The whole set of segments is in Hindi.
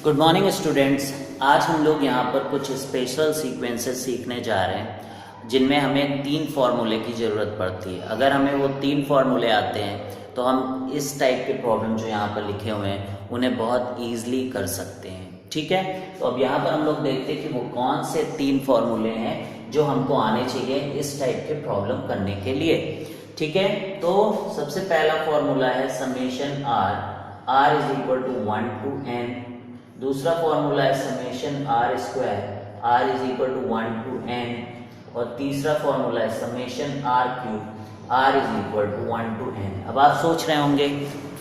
Good morning students. आज हम लोग यहाँ पर कुछ स्पेशल सीक्वेंसेस सीखने जा रहे हैं जिनमें हमें 3 फार्मूले की ज़रूरत पड़ती है। अगर हमें वो 3 फार्मूले आते हैं तो हम इस टाइप के प्रॉब्लम जो यहाँ पर लिखे हुए हैं उन्हें बहुत ईजिली कर सकते हैं। ठीक है, तो अब यहाँ पर हम लोग देखते हैं कि वो कौन से 3 फार्मूले हैं जो हमको आने चाहिए इस टाइप के प्रॉब्लम करने के लिए। ठीक है, तो सबसे पहला फॉर्मूला है summation r is equal to 1 to n। दूसरा फॉर्मूला है summation r square r is equal to 1 to n। और तीसरा फॉर्मूला है summation r cube r is equal to 1 to n। अब आप सोच रहे होंगे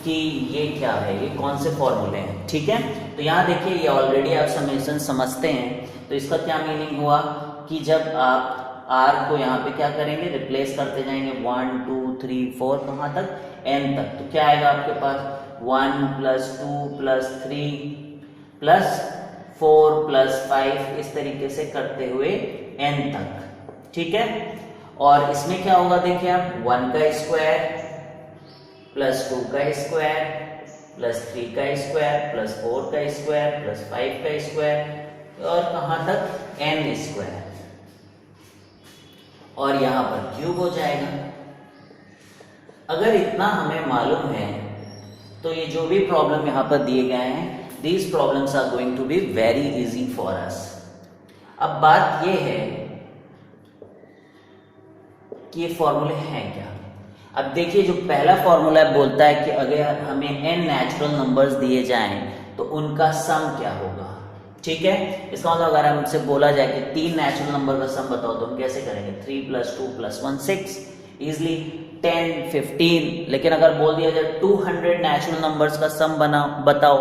कि ये क्या है, ये कौन से फॉर्मूले हैं। ठीक है, तो यहाँ देखिए ये ऑलरेडी आप समेशन समझते हैं। तो इसका क्या मीनिंग हुआ कि जब आप r को यहाँ पे क्या करेंगे, रिप्लेस करते जाएंगे 1 2 3 4 कहाँ तक, n तक। तो क्या आएगा आपके पास 1 + 2 + 3 + 4 + 5 इस तरीके से करते हुए n तक। ठीक है, और इसमें क्या होगा देखिए आप 1 का स्क्वायर + 2 का स्क्वायर + 3 का स्क्वायर + 4 का स्क्वायर + 5 का स्क्वायर और कहाँ तक n स्क्वायर, और यहाँ पर क्यूब हो जाएगा। अगर इतना हमें मालूम है तो ये जो भी प्रॉब्लम यहाँ पर दिए गए हैं, these problems are going to be very easy for us। अब बात ये है कि ये फॉर्मूले हैं क्या। अब देखिए जो पहला फॉर्मूला बोलता है कि अगर हमें n नेचुरल नंबर्स दिए जाएं तो उनका सम क्या होगा। ठीक है, इसका मतलब अगर हमसे बोला जाए कि 3 नेचुरल नंबर का सम बताओ तो हम कैसे करेंगे, 3 + 2 + 1 6 इजिली, 10 15। लेकिन अगर बोल दिया जाए 200 नेचुरल नंबर्स का सम बताओ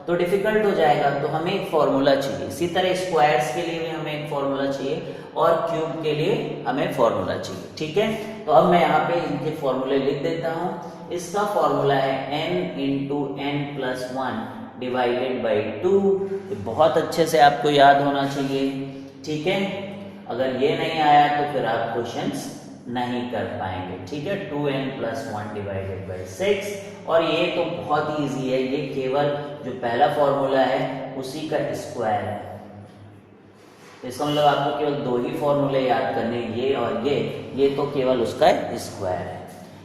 तो डिफिकल्ट हो जाएगा। तो हमें एक फॉर्मूला चाहिए। इसी तरह स्क्वायर्स के लिए भी हमें एक फॉर्मूला चाहिए और क्यूब के लिए हमें फॉर्मूला चाहिए। ठीक है, तो अब मैं यहाँ पे इनके फॉर्मूले लिख देता हूँ। इसका फॉर्मूला है n × n + 1 / 2। बहुत अच्छे से आपको याद होना चाहिए। ठीक है, अगर ये नहीं आया तो फिर आप क्वेश्चंस नहीं कर पाएंगे। ठीक है, 2n + 1 / 6। और ये तो बहुत ही ईजी है, ये केवल जो पहला फॉर्मूला है उसी का स्क्वायर है। इसका मतलब आपको केवल 2 ही फॉर्मूले याद करने, ये और ये तो केवल उसका स्क्वायर है।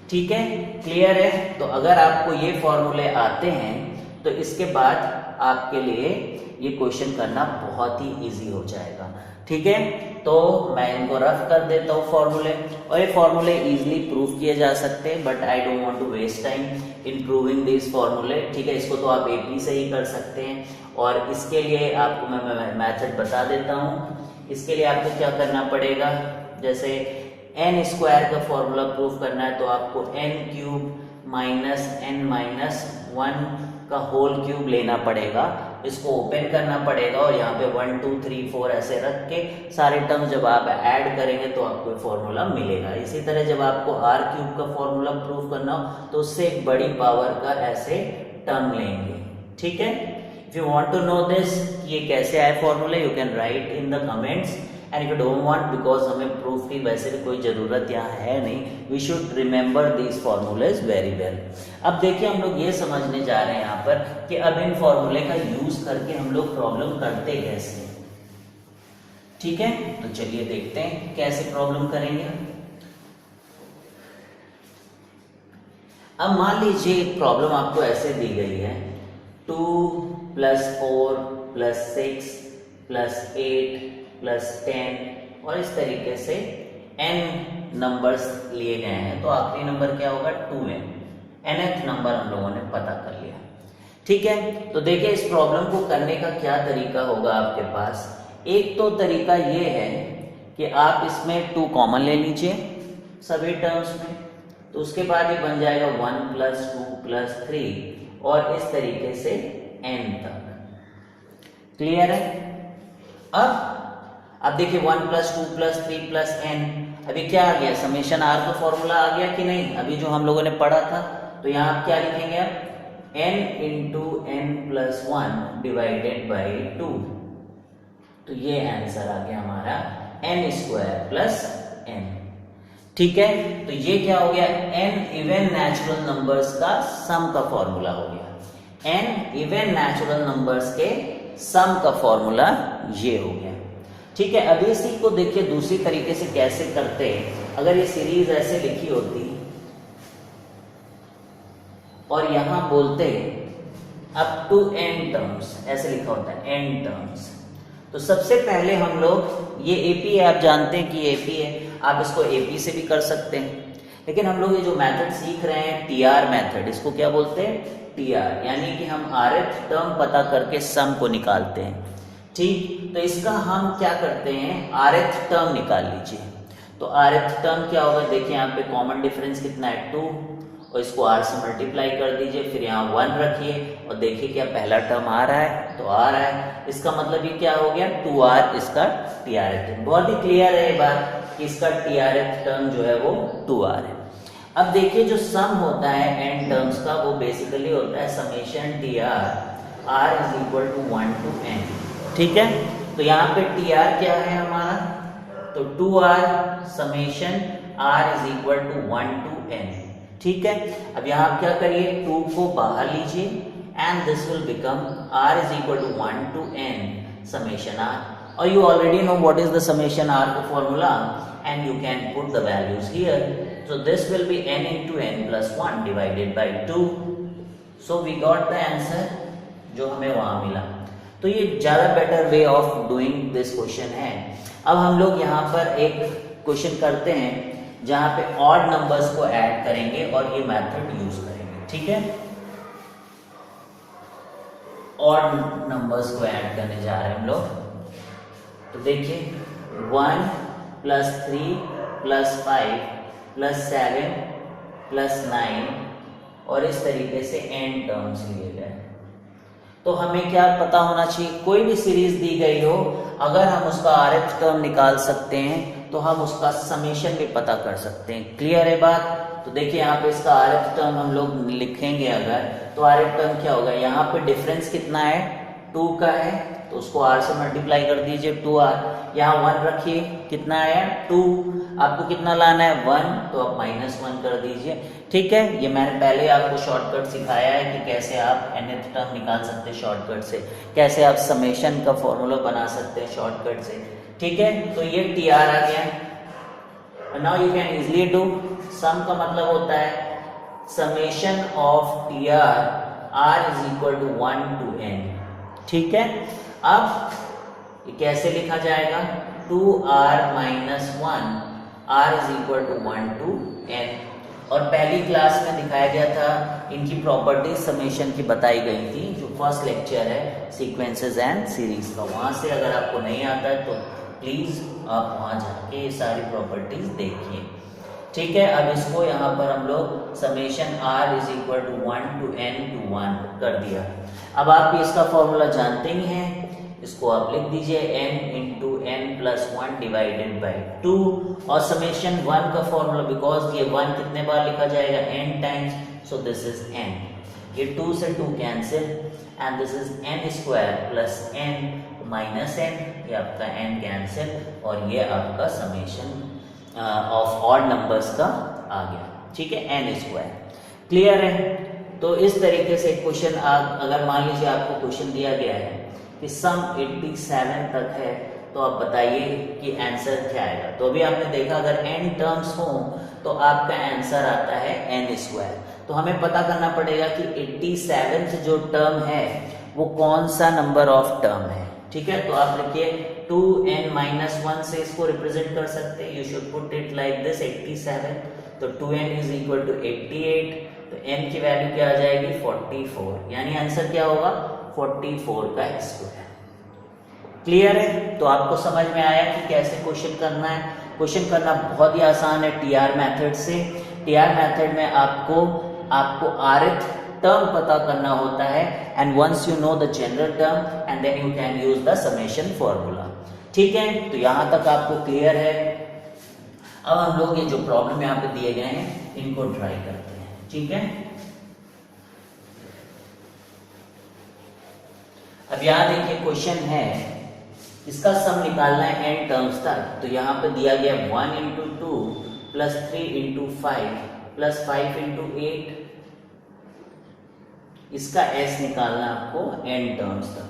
ठीक है, क्लियर है। तो अगर आपको ये फॉर्मूले आते हैं तो इसके बाद आपके लिए ये क्वेश्चन करना बहुत ही इजी हो जाएगा। ठीक है, तो मैं इनको रफ कर देता हूँ फॉर्मूले, और ये फॉर्मूले इजीली प्रूव किए जा सकते हैं, but I don't want to waste time in proving this फॉर्मूले। ठीक है, इसको तो आप एपी से ही कर सकते हैं, और इसके लिए आपको मैं मेथड बता देता हूँ। इसके लिए आपको क्या करना पड़ेगा, जैसे n स्क्वायर का फॉर्मूला प्रूव करना है तो आपको n³ - n - 1 का होल क्यूब लेना पड़ेगा। इसको ओपन करना पड़ेगा और यहाँ पे 1 2 3 4 ऐसे रख के सारे टर्म जब आप ऐड करेंगे तो आपको फॉर्मूला मिलेगा। इसी तरह जब आपको r³ का फॉर्मूला प्रूव करना हो तो उससे एक बड़ी पावर का ऐसे टर्म लेंगे। ठीक है, if you want to know this ये कैसे आए फॉर्मूले, you can write in the comments. And if you don't want, because हमें प्रूफ की वैसे भी कोई ज़रूरत यहाँ है नहीं, we should remember these formulae very well. अब देखिए हम लोग ये समझने जा रहे हैं यहाँ पर कि अब इन फॉर्मूले का यूज करके हम लोग प्रॉब्लम करते कैसे। ठीक है, तो चलिए देखते हैं कैसे प्रॉब्लम करेंगे। अब मान लीजिए एक प्रॉब्लम आपको ऐसे दी गई है, 2 + 4 + 6 + 8 + 10 और इस तरीके से n नंबर्स लिए गए हैं। तो आखिरी नंबर क्या होगा, 2n। nth नंबर हम लोगों ने पता कर लिया। ठीक है, तो देखिए इस प्रॉब्लम को करने का क्या तरीका होगा आपके पास। एक तो तरीका ये है कि आप इसमें 2 कॉमन ले लीजिए सभी टर्म्स में, तो उसके बाद ये बन जाएगा 1 + 2 + 3 और इस तरीके से n तक। क्लियर है। अब देखिए 1 + 2 + 3 + n, अभी क्या आ गया, समेशन r का फॉर्मूला आ गया कि नहीं, अभी जो हम लोगों ने पढ़ा था। तो यहाँ आप क्या लिखेंगे, n × n + 1 / 2। तो ये आंसर आ गया हमारा n² + n। ठीक है, तो ये क्या हो गया, n इवन नेचुरल नंबर्स का सम का फॉर्मूला हो गया। एन इवन नेचुरल नंबर्स के सम का फॉर्मूला ये हो गया। ठीक है, अभी इसी को देखिए दूसरी तरीके से कैसे करते हैं। अगर ये सीरीज ऐसे लिखी होती और यहां बोलते अप टू n टर्म्स, ऐसे लिखा होता है n टर्म्स, तो सबसे पहले हम लोग ये एपी है, आप जानते हैं कि एपी है, आप इसको एपी से भी कर सकते हैं, लेकिन हम लोग ये जो मेथड सीख रहे हैं टीआर मेथड, इसको क्या बोलते हैं, टीआर, यानी कि हम rth टर्म पता करके सम को निकालते हैं। ठीक, तो इसका हम क्या करते हैं, rth टर्म निकाल लीजिए। तो rth टर्म क्या होगा, देखिए यहाँ पे कॉमन डिफरेंस कितना है 2, और इसको r से मल्टीप्लाई कर दीजिए, फिर यहाँ 1 रखिए और देखिए क्या पहला टर्म आ रहा है, तो आ रहा है, इसका मतलब ये क्या हो गया 2r इसका टीआरएथ। बहुत ही क्लियर है ये बात कि इसका टीआरएथ टर्म जो है वो 2r है। अब देखिए जो सम होता है n टर्म्स का वो बेसिकली होता है summation TR r is equal to 1 to n। ठीक है, तो यहाँ पे टीआर क्या है हमारा, तो 2r summation r is equal to 1 to n। ठीक है, अब यहाँ आप क्या करिए 2 को बाहर लीजिए and this will become r is equal to 1 to n summation r, और you already know what is the summation r का formula and you can put the values here, so this will be n into n plus 1 divided by 2, so we got the answer जो हमें वहां मिला। तो ये ज्यादा better way of doing this question है। अब हम लोग यहाँ पर एक क्वेश्चन करते हैं जहां पे ऑड नंबर्स को ऐड करेंगे और ये मेथड यूज करेंगे। ठीक है, ऑड नंबर्स को ऐड करने जा रहे हैं हम लोग। तो देखिए 1 plus 3 plus 5 plus 7 plus 9 और इस तरीके से n टर्म्स लिए गए। तो हमें क्या पता होना चाहिए, कोई भी सीरीज दी गई हो अगर हम उसका rth टर्म निकाल सकते हैं तो हम उसका समेशन भी पता कर सकते हैं। क्लियर है बात। तो देखिए यहाँ पे इसका rth टर्म हम लोग लिखेंगे अगर, तो rth टर्म क्या होगा, यहाँ पे डिफरेंस कितना है 2 का है, तो उसको r से मल्टीप्लाई कर दीजिए 2r, यहाँ 1 रखिए, कितना आया 2, आपको कितना लाना है 1, तो आप -1 कर दीजिए। ठीक है, ये मैंने पहले आपको शॉर्टकट सिखाया है कि कैसे आप nth टर्म निकाल सकते हैं शॉर्टकट से, कैसे आप समेशन का फॉर्मूला बना सकते हैं शॉर्टकट से। ठीक है, तो ये टीआर आ गया। Now you can easily do, sum का मतलब होता है summation of TR r is equal to 1 to n। ठीक है, अब ये कैसे लिखा जाएगा, 2r minus 1 r is equal to 1 to n। और पहली क्लास में दिखाया गया था, इनकी प्रॉपर्टीज समेशन की बताई गई थी, जो फर्स्ट लेक्चर है सीक्वेंसेस एंड सीरीज का, वहां से अगर आपको नहीं आता है तो प्लीज आप वहां जाके ये सारी प्रॉपर्टीज देखिए। ठीक है, अब इसको यहाँ पर हम लोग summation r is equal to 1 to n to 1 कर दिया। अब आप इसका फॉर्मूला जानते ही हैं, इसको आप लिख दीजिए n into n plus 1 divided by 2, और समेशन 1 का फॉर्मूला, बिकॉज ये 1 कितने बार लिखा जाएगा n times, so this is n, ये 2 से 2 cancel and this is n square plus n minus n, ये आपका n कैंसिल, और ये आपका समेशन ऑफ ऑड नंबर्स का आ गया। ठीक है, n स्क्वायर। क्लियर है। तो इस तरीके से क्वेश्चन अगर मान लीजिए आपको क्वेश्चन दिया गया है कि सम 87 तक है, तो आप बताइए कि आंसर क्या आएगा। तो अभी आपने देखा अगर n टर्म्स हो तो आपका आंसर आता है n स्क्वायर। तो हमें पता करना पड़ेगा कि 87 जो टर्म है वो कौन सा नंबर ऑफ टर्म है। ठीक है, तो आप लिखिए 2n-1 से इसको रिप्रेजेंट कर सकते हैं, you should put it like this 87, तो 2n इज इक्वल टू 88, तो n की वैल्यू क्या आ जाएगी 44, यानी आंसर क्या होगा 44 का स्क्वायर। क्लियर है। तो आपको समझ में आया कि कैसे क्वेश्चन करना है। क्वेश्चन करना बहुत ही आसान है टीआर मेथड से। टीआर मेथड में आपको rth टर्म पता करना होता है, and once you know the general term and then you can use the summation formula. ठीक है, तो यहां तक आपको क्लियर है। अब हम लोग ये जो प्रॉब्लम यहाँ पे दिए गए हैं इनको ट्राई करते हैं। ठीक है, अब यहाँ देखिए क्वेश्चन है, इसका सम निकालना है n टर्म्स तक। तो यहाँ पे दिया गया 1 into 2 plus 3 into 5 plus 5 into 8 इसका s निकालना है आपको n टर्म्स तक।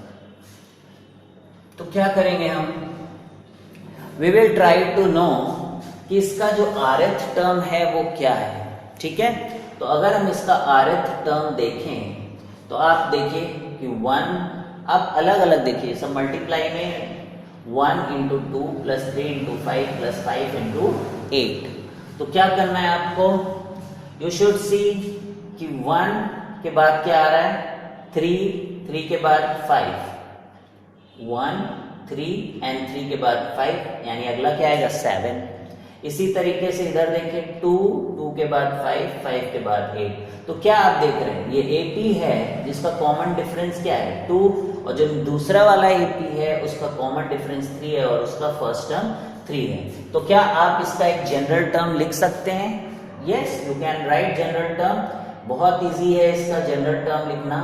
तो क्या करेंगे हम, we will try to know कि इसका जो rth टर्म है वो क्या है। ठीक है, तो अगर हम इसका rth टर्म देखें तो आप देखिए कि 1, आप अलग अलग देखिए, सब मल्टीप्लाई में 1 into 2 plus 3 into 5 plus 5 into 8। तो क्या करना है आपको, यू शुड सी कि 1 के बाद क्या आ रहा है 3, 3 के बाद 5, 1 3 एंड 3 के बाद 5, यानी अगला क्या आएगा 7। इसी तरीके से इधर देखिए 2, 2 के बाद 5, 5 के बाद 8। तो क्या आप देख रहे हैं, ये AP है जिसका कॉमन डिफरेंस क्या है 2, और जो दूसरा वाला AP है उसका कॉमन डिफरेंस 3 है और उसका फर्स्ट टर्म 3 है। तो क्या आप इसका एक जनरल टर्म लिख सकते हैं? Yes, you can right general term. बहुत इजी है इसका जनरल टर्म लिखना,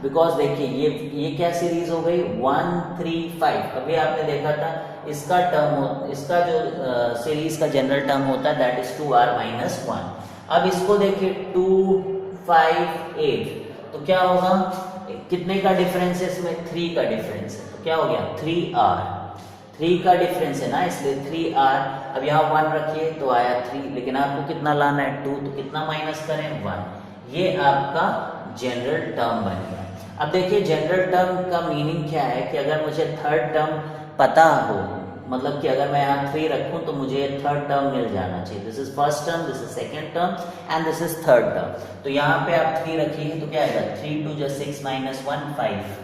बिकॉज देखिए ये क्या सीरीज हो गई 1 3 5। अभी आपने देखा था इसका टर्म, इसका जो सीरीज का जनरल टर्म होता है दैट इज 2r माइनस 1। अब इसको देखिए 2 5 8, तो क्या होगा, कितने का डिफरेंस है इसमें 3 का डिफरेंस है, तो क्या हो गया 3r, 3 का डिफरेंस है ना, इसलिए 3r। अब यहाँ 1 रखिए तो आया 3, लेकिन आपको कितना लाना है 2, तो कितना माइनस करें 1। ये आपका जनरल टर्म बन गया। अब देखिए जनरल टर्म का मीनिंग क्या है कि अगर मुझे थर्ड टर्म पता हो, मतलब कि अगर मैं यहाँ 3 रखूं तो मुझे थर्ड टर्म मिल जाना चाहिए। This is first term, this is second term and this is third term. तो यहाँ पे आप 3 रखिए तो क्या आएगा 3 2 6 माइनस 1 5,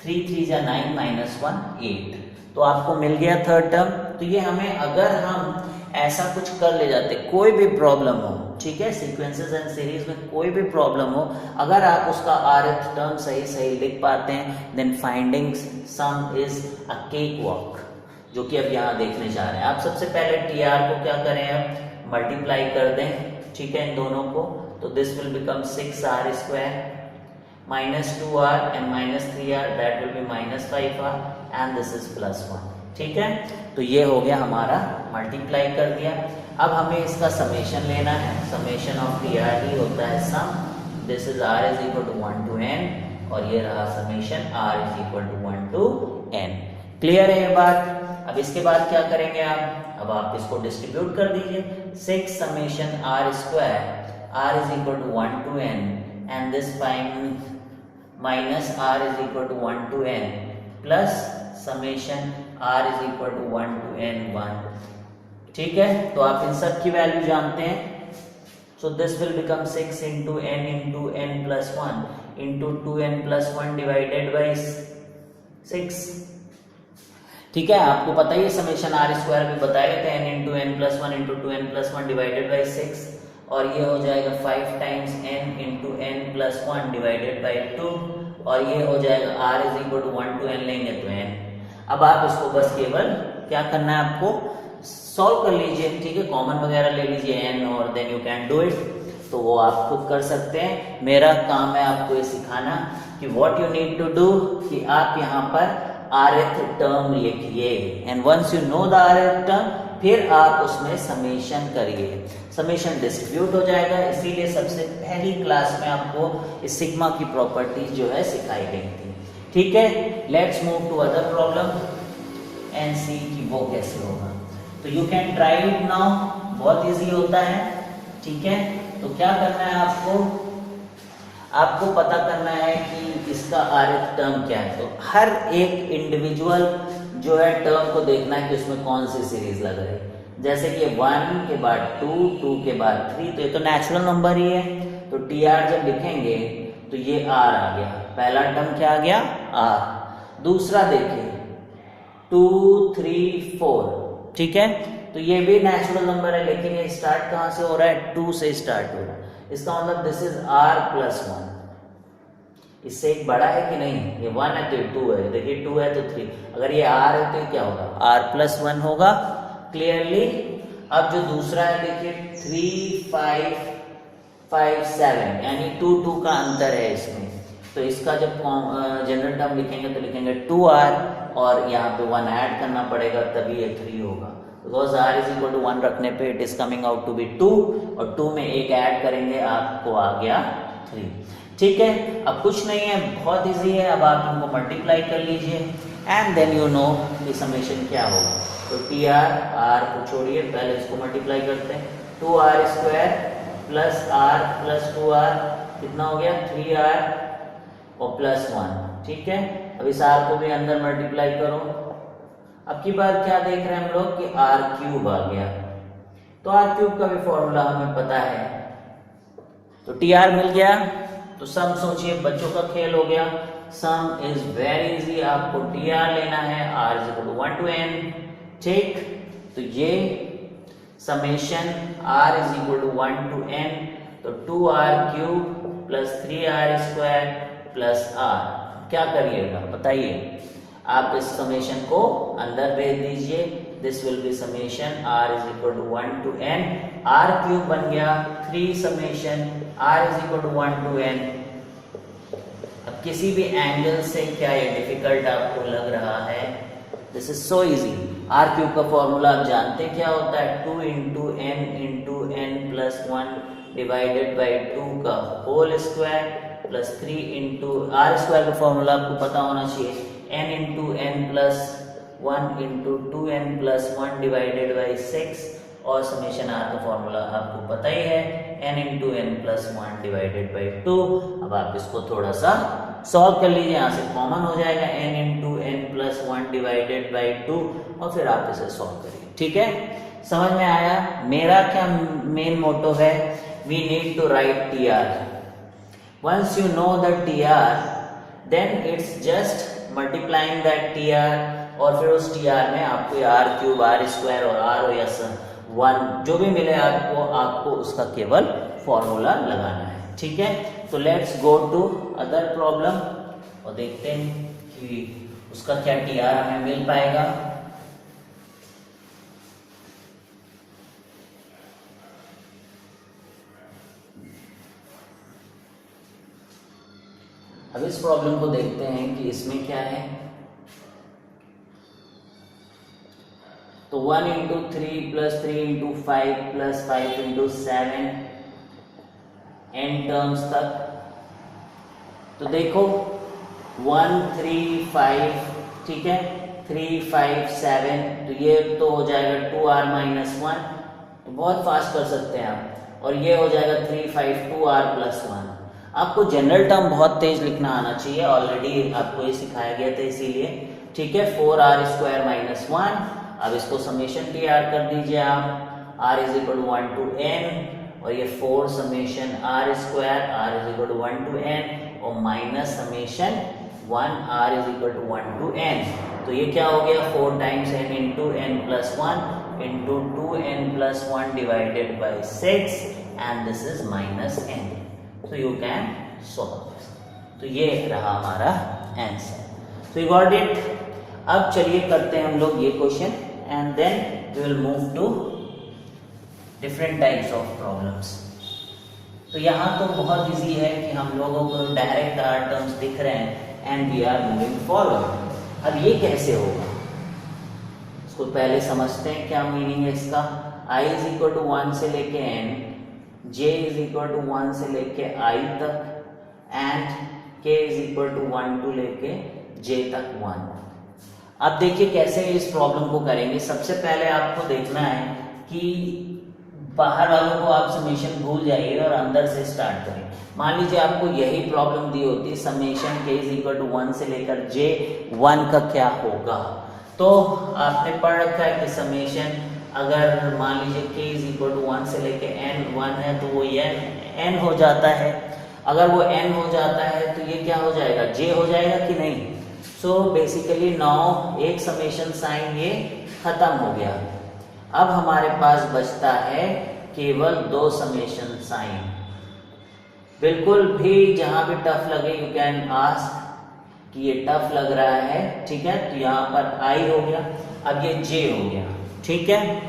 3 3 9 माइनस 1 8। तो आपको मिल गया थर्ड टर्म। तो ये हमें, अगर हम ऐसा कुछ कर ले जाते, कोई भी प्रॉब्लम हो, ठीक है, सीक्वेंसेस एंड सीरीज में कोई भी प्रॉब्लम हो, अगर आप उसका rth टर्म सही सही लिख पाते हैं then finding sum is a cake walk, जो कि अब यहाँ देखने जा रहे हैं। आप सबसे पहले tr को क्या करें, अब मल्टीप्लाई कर दें, ठीक है, इन दोनों को, तो this will become 6r square minus 2r and minus 3r, that will be minus 5r and this is plus 1। ठीक है, तो ये हो गया हमारा, मल्टीप्लाई कर दिया। अब हमें इसका समेशन लेना है, समेशन ऑफ tr ही होता है sum, this is r is equal to 1 to n, और ये रहा summation r is equal to 1 to n। Clear है ये बात? अब इसके बाद क्या करेंगे आप, अब आप इसको डिस्ट्रीब्यूट कर दीजिए, 6 summation r square r is equal to 1 to n and this minus r is equal to 1 to n plus summation r is equal to 1 to n 1। ठीक है, तो आप इन सब की वैल्यू जानते हैं। So this will become 6 into n plus 1 into 2n plus 1 divided by 6। ठीक है, आपको पता ही है समेशन r स्क्वायर भी बताया था, n into n plus 1 into 2n plus 1 divided by 6, और ये हो जाएगा 5 times n into n plus 1 divided by 2, और ये हो जाएगा r is equal to 1 to n लेंगे तो n। अब आप इसको बस केवल क्या करना है, आपको सॉल्व कर लीजिए, ठीक है, कॉमन वगैरह ले लीजिए n, और then you can do it. तो वो आप खुद कर सकते हैं, मेरा काम है आपको ये सिखाना कि what you need to do, कि आप यहाँ पर rth टर्म लिखिए, and once you know the rth term फिर आप उसमें समेशन करिए, समेशन डिस्ट्रीब्यूट हो जाएगा। इसीलिए सबसे पहली क्लास में आपको इस सिग्मा की प्रॉपर्टीज जो है सिखाई गई थी। ठीक है, let's move to other problem and see कि वो कैसे होगा। तो you can try it now, बहुत इजी होता है। ठीक है, तो क्या करना है आपको पता करना है कि इसका rth टर्म क्या है। तो हर एक इंडिविजुअल जो है टर्म को देखना है कि उसमें कौन सी सीरीज लग रही है। जैसे कि 1 के बाद 2, 2 के बाद 3, तो ये तो नेचुरल नंबर ही है, तो tr जब लिखेंगे तो ये r आ गया, पहला टर्म क्या आ गया r। दूसरा देखिए 2 3 4, ठीक है, तो ये भी नेचुरल नंबर है, लेकिन ये स्टार्ट कहाँ से हो रहा है, 2 से स्टार्ट हो रहा है। इसका मतलब दिस इज r प्लस 1, इससे एक बड़ा है कि नहीं, ये 1 है तो ये 2 है, देखिए 2 है तो 3, अगर ये r है तो ये क्या होगा, r प्लस 1 होगा। क्लियरली, अब जो दूसरा है देखिए 3 5 5 7, यानी 2 2 का अंतर है इसमें, तो इसका जब जनरल टर्म लिखेंगे तो लिखेंगे 2r, और यहाँ पे 1 ऐड करना पड़ेगा तभी ये 3 होगा, because r is equal to 1 रखने पे it is coming out to be 2, और 2 में एक ऐड करेंगे आपको आ गया 3। ठीक है, अब कुछ नहीं है, बहुत इजी है। अब आप इनको मल्टीप्लाई कर लीजिए एंड देन यू नो ये समेशन क्या होगा। तो टी आर को छोड़िए, पहले इसको मल्टीप्लाई करते हैं। 2r square plus are plus 2r कितना हो गया 3r और प्लस 1। ठीक है, अब इस r को भी अंदर मल्टीप्लाई करो। अब की बात क्या देख रहे हैं हम लोग कि r क्यूब आ गया। तो r क्यूब का भी फॉर्मूला हमें पता है, तो टी आर मिल गया। तो सम सोचिए, बच्चों का खेल हो गया। सम इज वेरी इजी, आपको टी आर लेना है, r is equal to 1 to n। ठीक, तो ये summation r is equal to 1 to n, तो 2r cube plus 3r square plus r। क्या करिएगा बताइए, आप इस समेशन को अंदर भेज दीजिए। This will be summation r is equal to 1 to n, r cube बन गया 3 summation r is equal to 1 to n। अब किसी भी एंगल से क्या ये डिफिकल्ट आपको लग रहा है? This is so easy. r cube का फॉर्मूला आप जानते क्या होता है? 2 into n plus 1 divided by 2 का whole square plus 3 into r square का फॉर्मूला आपको पता होना चाहिए, n into n plus 1 into 2n plus 1 divided by 6, और समेशन r का फॉर्मूला आपको पता ही है, n into n plus 1 divided by 2। अब आप इसको थोड़ा सा सॉल्व कर लीजिए, यहाँ से कॉमन हो जाएगा n into n plus 1 divided by 2, और फिर आप इसे सॉल्व करिए। ठीक है, समझ में आया? मेरा क्या मेन मोटो है? We need to write T R. Once you know the T R, then it's just multiplying that T R, और फिर उस टी आर में आपको आर क्यूब, आर स्क्वायर और आर या 1 जो भी मिले आपको उसका केवल फॉर्मूला लगाना है। ठीक है, तो let's go to other problem और देखते हैं कि उसका क्या टी आर हमें मिल पाएगा। अब इस प्रॉब्लम को देखते हैं कि इसमें क्या है। तो 1 into 3 plus 3 into 5 plus 5 into 7 n terms तक। तो देखो 1 3 5, ठीक है, 3 5 7, तो ये तो हो जाएगा 2r minus 1, तो बहुत फास्ट कर सकते हैं आप, और ये हो जाएगा 3 5 2r plus 1। आपको जनरल टर्म बहुत तेज लिखना आना चाहिए, ऑलरेडी आपको ये सिखाया गया था इसीलिए। ठीक है, 4r स्क्वायर माइनस 1। अब इसको समेशन टी आर कर दीजिए आप, r is equal to 1 to n, और ये 4 summation r square, r is equal to 1 to n, और minus summation 1 r is equal to 1 to n। तो ये क्या हो गया 4 times n into n plus 1 into 2n plus 1 divided by 6, and this is minus n। So you can solve this। तो ये रहा हमारा आंसर। तो you got it। अब चलिए करते हैं हम लोग ये question, and then we will move to different types of problems। तो यहाँ तो बहुत इजी है कि हम लोगों को डायरेक्ट r टर्म्स दिख रहे हैं and we are moving forward। अब ये कैसे होगा इसको पहले समझते हैं, क्या मीनिंग है इसका। i इज इक्वल टू 1 से लेके n, j is equal to 1 से लेके i तक, and k is equal to 1 to लेके j तक 1। अब देखिए कैसे इस प्रॉब्लम को करेंगे। सबसे पहले आपको देखना है कि बाहर वालों को आप समेशन भूल जाइए और अंदर से स्टार्ट करें। मान लीजिए आपको यही प्रॉब्लम दी होती, summation k is equal to 1 से लेकर j 1 का क्या होगा। तो आपने पढ़ रखा है कि समेशन अगर मान लीजिए k इज इक्वल टू 1 से लेके n 1 है तो वो n हो जाता है। अगर वो n हो जाता है तो ये क्या हो जाएगा, j हो जाएगा कि नहीं। सो बेसिकली नाउ एक समेशन साइन ये खत्म हो गया। अब हमारे पास बचता है केवल 2 समेशन साइन। बिल्कुल भी जहां भी टफ लगे यू कैन आस्क कि ये टफ लग रहा है, ठीक है, तो यहाँ पर i हो गया, अब ये j हो गया। ठीक है,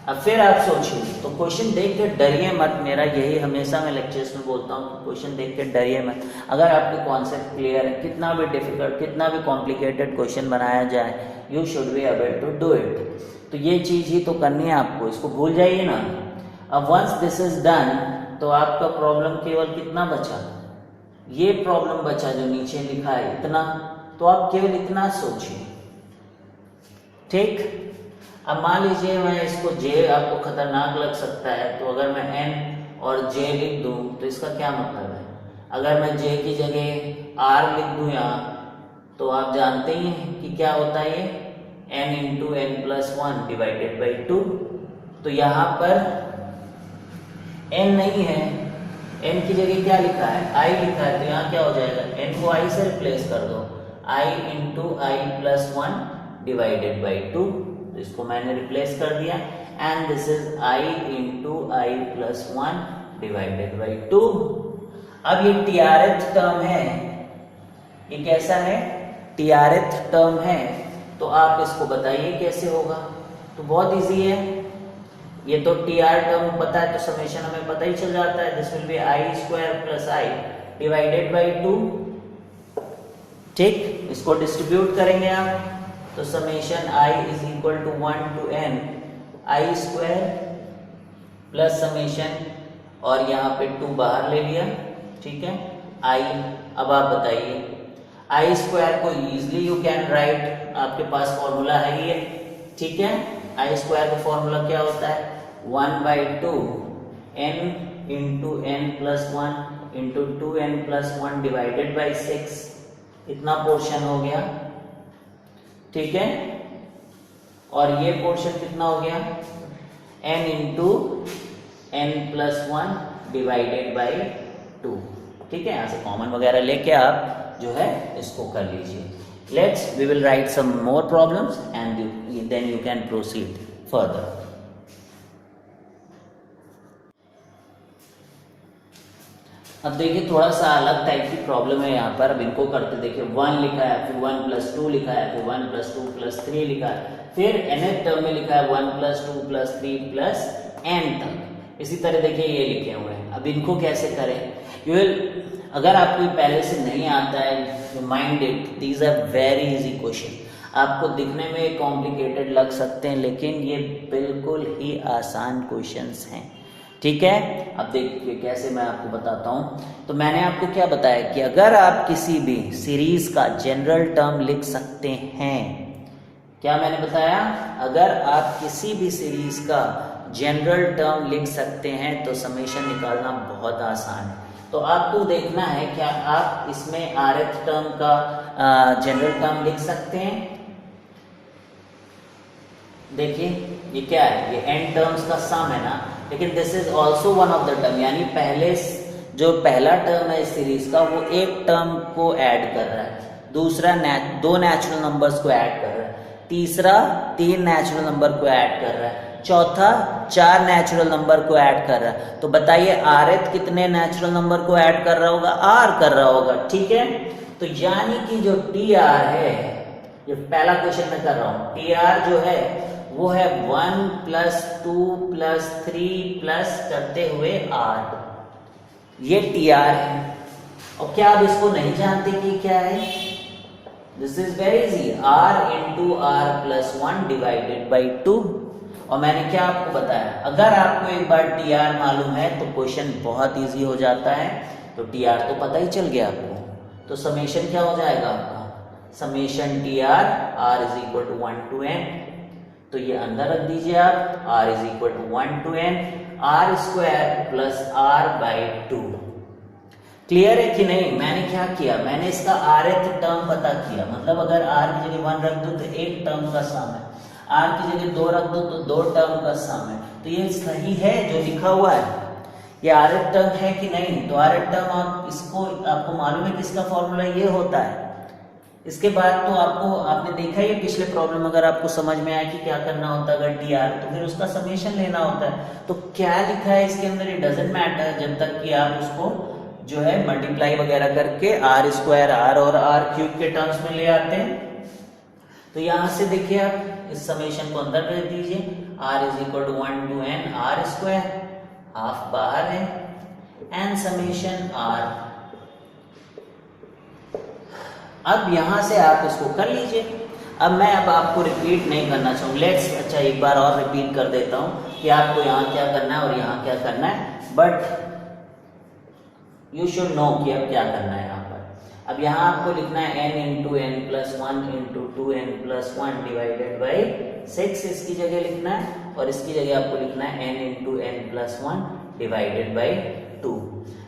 अब फिर आप सोचिए, तो क्वेश्चन देख के डरिए मत। मेरा यही हमेशा मैं लेक्चर्स में बोलता हूँ कि क्वेश्चन देख के डरिए मत। अगर आपके कॉन्सेप्ट क्लियर है, कितना भी डिफिकल्ट, कितना भी कॉम्प्लिकेटेड क्वेश्चन बनाया जाए, you should be able to do it. तो ये चीज ही तो करनी है आपको, इसको भूल जाइए ना। अब वंस दिस इज डन, तो आपका प्रॉब्लम केवल कितना बचा, ये प्रॉब्लम बचा जो नीचे लिखा है इतना, तो आप केवल इतना सोचिए, ठीक। अब मान लीजिए मैं इसको जे आपको खतरनाक लग सकता है, तो अगर मैं एन और जे लिख दूं तो इसका क्या मतलब है? अगर मैं जे की जगह आर लिख दूं यहाँ, तो आप जानते ही हैं कि क्या होता है ये n into N plus one divided by 2। तो यहाँ पर n नहीं है, n की जगह क्या लिखा है i लिखा है, तो यहाँ क्या हो जाएगा n को i से रिप्लेस कर दो, i into I plus one divided by 2। तो इसको मैंने रिप्लेस कर दिया and this is i into I plus one divided by 2। अब ये trth टर्म है, ये कैसा है trth टर्म है, तो आप इसको बताइए कैसे होगा। तो बहुत इजी है, ये तो tr टर्म पता है तो समेशन हमें पता ही चल जाता है, this will be I square plus I divided by 2, ठीक। इसको डिस्ट्रीब्यूट करेंगे आप, तो summation i is equal to 1 to n I square plus summation, और यहाँ पे 2 बाहर ले लिया, ठीक है i। अब आप बताइए आई स्क्वायर को इजिली यू कैन राइट, आपके पास फॉर्मूला है ये, ठीक है। आई स्क्वायर का फॉर्मूला क्या होता है 1/2 n into N plus one into 2n plus one divided by 6, इतना पोर्शन हो गया, ठीक है। और ये पोर्शन कितना हो गया n into N plus one divided by 2, ठीक है। यहाँ से कॉमन वगैरह लेके आप जो है इसको कर लीजिए। Let's we will write some more problems and then you can proceed further. अब देखिए थोड़ा सा अलग टाइप की प्रॉब्लम है यहाँ पर। अब इनको करते देखिए 1 लिखा है, फिर 1 + 2 लिखा है, फिर 1 + 2 + 3 लिखा है, फिर nth टर्म में लिखा है 1 + 2 + 3 + n तक। इसी तरह देखिए ये लिखे हुए हैं। अब इनको कैसे करें, यू विल, अगर आपको पहले से नहीं आता है, mind it, these are very easy question. आपको दिखने में कॉम्प्लिकेटेड लग सकते हैं, लेकिन ये बिल्कुल ही आसान क्वेश्चंस हैं, ठीक है। अब देखिए कैसे मैं आपको बताता हूं। तो मैंने आपको क्या बताया कि अगर आप किसी भी सीरीज का जनरल टर्म लिख सकते हैं, क्या मैंने बताया, अगर आप किसी भी सीरीज का जनरल टर्म लिख सकते हैं तो समेशन निकालना बहुत आसान है। तो आपको देखना है क्या आप इसमें rth टर्म का जनरल टर्म लिख सकते हैं। देखिए ये क्या है, ये n टर्म्स का सम है ना, लेकिन this is also one of the term, यानी पहले जो पहला टर्म है इस सीरीज का वो एक टर्म को ऐड कर रहा है, दूसरा 2 नेचुरल नंबर्स को ऐड कर रहा है, तीसरा 3 नेचुरल नंबर को ऐड कर रहा है, चौथा 4 नेचुरल नंबर को ऐड कर रहा है। तो बताइए rth कितने नेचुरल नंबर को ऐड कर रहा होगा, r कर रहा होगा, ठीक है। तो यानी कि जो tr है, ये पहला क्वेश्चन मैं कर रहा हूं, tr जो है वो है 1 + 2 + 3 प्लस करते हुए r, ये tr है। और क्या आप इसको नहीं जानते कि क्या है, this is very easy, r into r + 1 divided by 2। और मैंने क्या आपको बताया, अगर आपको एक बार tr मालूम है तो क्वेश्चन बहुत इजी हो जाता है। तो tr तो पता ही चल गया आपको, तो समेशन क्या हो जाएगा आपका, summation tr r = 1 to n, तो ये अंदर रख दीजिए आप, r = 1 to n r² + r/2। Clear है कि नहीं। मैंने क्या किया, मैंने इसका rth टर्म पता किया, मतलब अगर r की जगह 1 रख दो तो एक टर्म का सम है, r की जगह 2 रख दो तो 2 टर्म का सम है। तो ये सही है जो लिखा हुआ है, ये rth टर्म है कि नहीं। तो rth टर्म आप इसको, आपको मालूम है कि इसका फॉर्मूला ये होता है। इसके बाद तो आपने देखा ही पिछले प्रॉब्लम, अगर आपको समझ में आया कि क्या करना होता है अगर tr, तो फिर उसका समेशन लेना होता है। तो क्या लिखा है इसके अंदर, इट डजंट मैटर, जब तक कि आप उसको जो है मल्टीप्लाई वगैरह करके r² r और r³ के टर्म्स में ले आते हैं। तो यहां से देखिए आप इस समेशन को अंदर कर दीजिए, r = 1 to n r², half बाहर है, एंड समेशन r। अब यहां से आप इसको कर लीजिए। अब मैं आपको रिपीट नहीं करना चाहूँ, अच्छा एक बार और रिपीट कर देता हूँ कि आपको यहाँ क्या करना है और यहाँ क्या करना है, बट यू शुड नो कि अब क्या करना है यहाँ पर। अब यहाँ आपको लिखना है n into N plus one into two N plus one divided by 6 इसकी जगह लिखना है, और इसकी जगह आपको लिखना है n into N plus one divided by 2।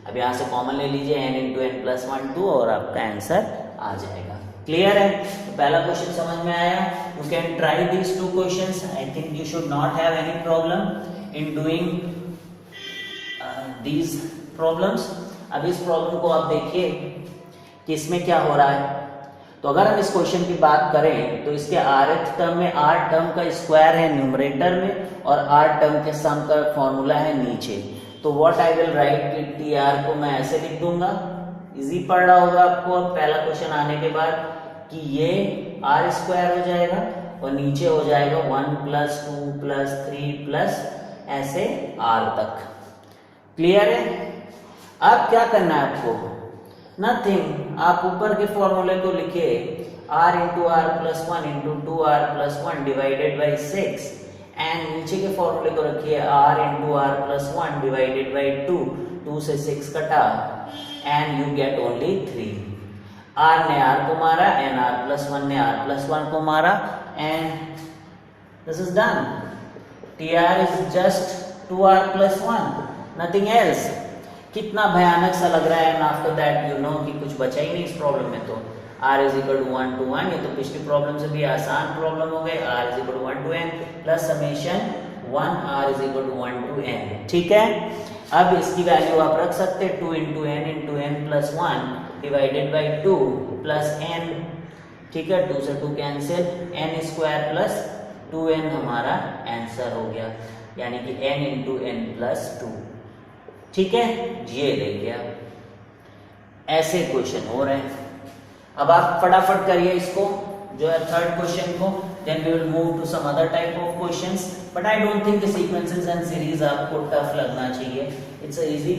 अब यहाँ से कॉमन ले लीजिए n into N plus one 2 और आपका आंसर आ जाएगा। क्लियर है? तो पहला क्वेश्चन समझ में आया। You can try these two questions, I think you should not have any problem in doing these problems. अब इस प्रॉब्लम को आप देखिए कि इसमें क्या हो रहा है। तो अगर हम इस क्वेश्चन की बात करें तो इसके rth टर्म में r टर्म का स्क्वायर है न्यूमरेटर में और r टर्म के सम का फॉर्मूला है नीचे। तो व्हाट आई विल राइट कि टी आर को मैं ऐसे लिख दूंगा, इजी पड़ रहा होगा आपको पहला क्वेश्चन आने के बाद, कि ये r स्क्वायर हो जाएगा और नीचे हो जाएगा 1 प्लस 2 प्लस 3 प्लस ऐसे r तक। क्लियर है? अब क्या करना है आपको? नथिंग, आप ऊपर के फॉर्मूले को लिखिए r into R plus one into two R plus one divided by 6, and नीचे के फॉर्मूले को रखिए r into R plus one divided by 2, 2 से 6 कटा and you get only 3। r ने r को मारा एंड r प्लस वन ने r प्लस वन को मारा and this is done. tr is just 2r plus one, nothing else. कितना भयानक सा लग रहा है, and after that you know कि कुछ बचा ही नहीं इस प्रॉब्लम में। तो r is equal to 1 to 1, ये तो पिछली प्रॉब्लम से भी आसान प्रॉब्लम हो गई। r is equal to 1 to n plus summation 1 r is equal to 1 to n। ठीक है, अब इसकी वैल्यू आप रख सकते हैं 2 into n plus 1 divided by 2 plus n। ठीक है, 2 से 2 cancel, n square plus 2n हमारा आंसर हो गया, यानी कि n इंटू n प्लस 2। ठीक है, ये देखिए आप ऐसे क्वेश्चन हो रहे हैं। अब आप फटाफट करिए इसको, जो है थर्ड क्वेश्चन को, then we will move to some other type of questions, but I don't think sequences and series आपको टफ लगना चाहिए। It's a easy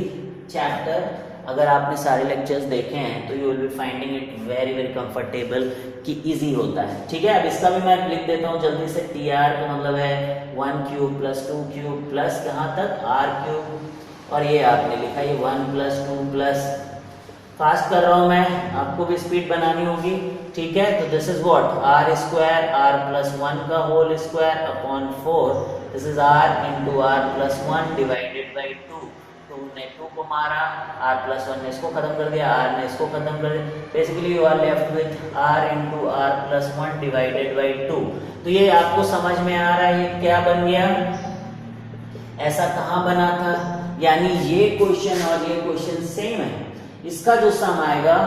chapter. अगर आपने सारे लेक्चर्स देखे हैं तो you will be finding it very very comfortable कि इजी होता है। ठीक है, अब इसका भी मैं लिख देता हूँ जल्दी से। टी आर का मतलब है 1 क्यूब प्लस 2 क्यूब प्लस कहाँ तक r क्यूब, और ये आपने लिखा ये 1 प्लस 2 प्लस, फास्ट कर रहा हूं मैं, आपको भी स्पीड बनानी होगी। ठीक है, तो this is what r square r plus 1 का whole square upon 4, this is r into r plus 1 divided by 2। 2 ने 2 को मारा, r प्लस 1 ने इसको खत्म कर दिया, r ने इसको खत्म कर दिया। Basically you are left with r into r plus 1 divided by 2। तो ये आपको समझ में आ रहा है ये क्या बन गया, ऐसा कहाँ बना था, यानी ये क्वेश्चन और ये क्वेश्चन सेम है। इसका जो सम आएगा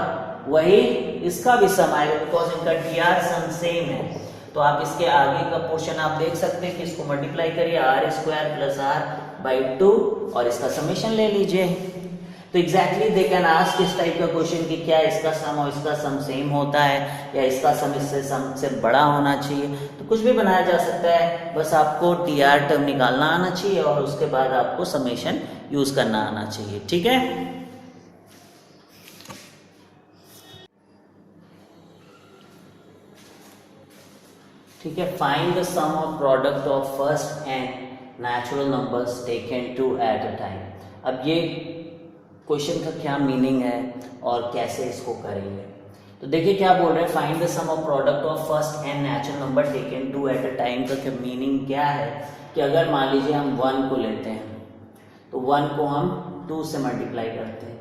वही इसका भी सम आएगा, बिकॉज इनका टीआर सम सेम है। तो आप इसके आगे का पोर्शन आप देख सकते हैं कि इसको मल्टीप्लाई करिए r square plus r by 2 और इसका समेशन ले लीजिए। तो एग्जैक्टली दे कैन आस्क इस टाइप का क्वेश्चन कि क्या इसका सम और इसका सम सेम होता है या इसका सम इससे सम से बड़ा होना चाहिए। तो कुछ भी बनाया जा सकता है, बस आपको टी आर टर्म निकालना आना चाहिए और उसके बाद आपको समेशन यूज करना आना चाहिए। ठीक है, ठीक है। Find the sum of product of first and natural numbers taken two at a time. अब ये क्वेश्चन का क्या मीनिंग है और कैसे इसको करेंगे, तो देखिए क्या बोल रहे हैं। Find the sum of product of first and natural number taken two at a time का मीनिंग क्या है कि अगर मान लीजिए हम 1 को लेते हैं तो 1 को हम 2 से मल्टीप्लाई करते हैं,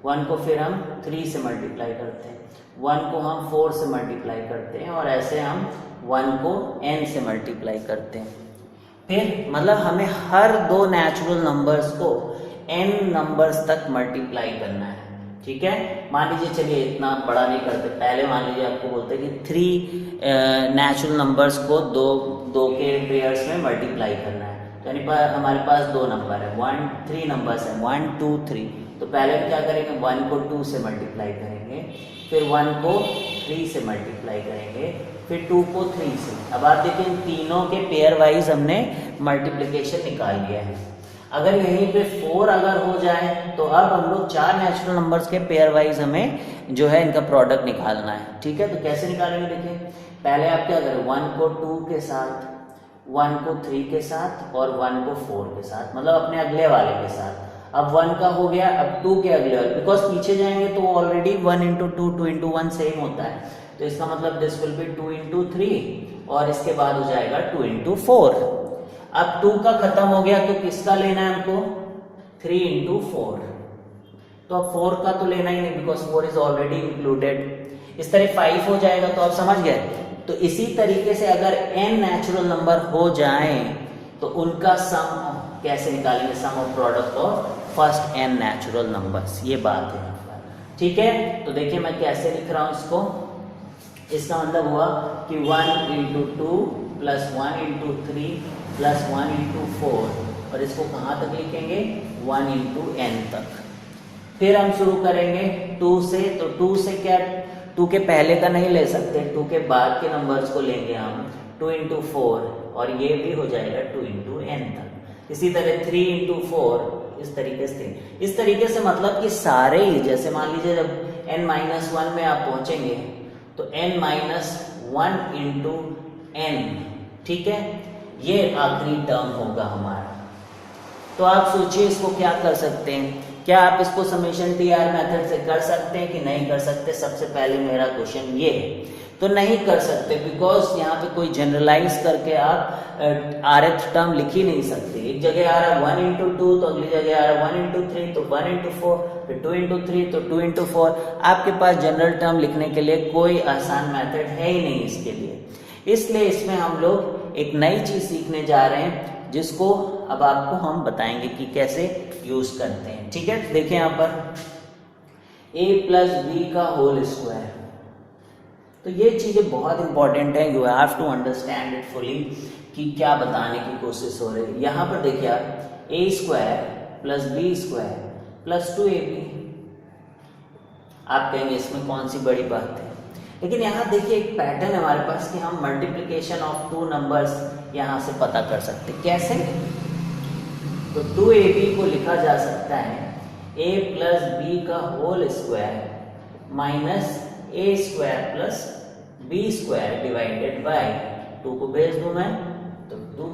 1 को फिर हम 3 से मल्टीप्लाई करते हैं, 1 को हम 4 से मल्टीप्लाई करते हैं और ऐसे हम 1 को n से मल्टीप्लाई करते हैं। फिर मतलब हमें हर 2 नेचुरल नंबर्स को n नंबर्स तक मल्टीप्लाई करना है। ठीक है, मान लीजिए, चलिए इतना बड़ा नहीं करते, पहले मान लीजिए आपको बोलते हैं कि 3 नेचुरल नंबर्स को दो के पेयर्स में मल्टीप्लाई करना है। तो यानी हमारे पास 2 नंबर है, 3 नंबर्स है, 1 2 3। तो पहले क्या करेंगे, 1 को 2 से मल्टीप्लाई करेंगे, फिर 1 को 3 से मल्टीप्लाई करेंगे, फिर 2 को 3 से। अब आप देखिए तीनों के पेयर वाइज हमने मल्टीप्लिकेशन निकाल लिया है। अगर यहीं पे 4 अगर हो जाए तो अब हम लोग 4 नेचुरल नंबर्स के पेयर वाइज हमें जो है इनका प्रोडक्ट निकालना है। ठीक है, तो कैसे निकालेंगे, देखिए पहले आप क्या करें, 1 को 2 के साथ, 1 को 3 के साथ और 1 को 4 के साथ, मतलब अपने अगले वाले के साथ। अब 1 का हो गया, अब 2 के अगले वाले, बिकॉज पीछे जाएंगे तो ऑलरेडी 1 इंटू 2 2 इंटू 1 सेम होता है, तो इसका मतलब दिस विल बी 2 इंटू 3 और इसके बाद हो जाएगा 2 इंटू 4। अब 2 का खत्म हो गया तो किसका लेना है हमको, 3 इंटू 4। तो अब 4 का तो लेना ही नहीं बिकॉज 4 इज ऑलरेडी इंक्लूडेड। इस तरह 5 हो जाएगा, तो आप समझ गए। तो इसी तरीके से अगर n नेचुरल नंबर हो जाए तो उनका सम कैसे निकालेंगे, sum of product of first n natural numbers, ये बात है। ठीक है, तो देखिए मैं कैसे लिख रहा हूं इसको। इसका मतलब हुआ कि 1 into 2 plus 1 into 3 plus 1 into 4, और इसको कहाँ तक लिखेंगे, 1 इंटू n तक। फिर हम शुरू करेंगे 2 से, तो 2 से क्या, 2 के पहले का नहीं ले सकते, 2 के बाद के नंबर्स को लेंगे हम, 2 इंटू 4, और ये भी हो जाएगा 2 इंटू n तक। इसी तरह 3 इंटू 4, इस तरीके से मतलब कि सारे ही, जैसे मान लीजिए जब n-1 में आप पहुंचेंगे तो n-1 इंटू n, ठीक है, ये आखिरी टर्म होगा हमारा। तो आप सोचिए इसको क्या कर सकते हैं, क्या आप इसको समेशन टीआर मेथड से कर सकते हैं कि नहीं कर सकते। सबसे पहले मेरा क्वेश्चन ये है, तो नहीं कर सकते बिकॉज यहाँ पे कोई जनरलाइज करके आप आरएथ टर्म लिख ही नहीं सकते। एक जगह आ रहा है 1 इंटू 2, तो अगली जगह आ रहा है 1 इंटू 3, तो 1 इंटू 4, फिर 2 इंटू 3, तो 2 इंटू 4। आपके पास जनरल टर्म लिखने के लिए कोई आसान मेथड है ही नहीं इसके लिए। इसलिए इसमें हम लोग एक नई चीज सीखने जा रहे हैं जिसको अब आपको हम बताएंगे कि कैसे यूज करते हैं। ठीक है, देखिए यहाँ पर a प्लस बी का होल स्क्वायर, तो ये चीजें बहुत इंपॉर्टेंट है, you have to understand it fully कि क्या बताने की कोशिश हो रही है। यहाँ पर देखिए आप a square plus B square plus 2ab, आप कहेंगे इसमें कौन सी बड़ी बात है, लेकिन यहाँ देखिए एक पैटर्न है हमारे पास कि हम मल्टीप्लिकेशन ऑफ 2 नंबर्स यहाँ से पता कर सकते हैं। कैसे, तो 2ab को लिखा जा सकता है a प्लस बी का whole square minus a square plus B square divided by 2 को भेज दूं मैं तो 2,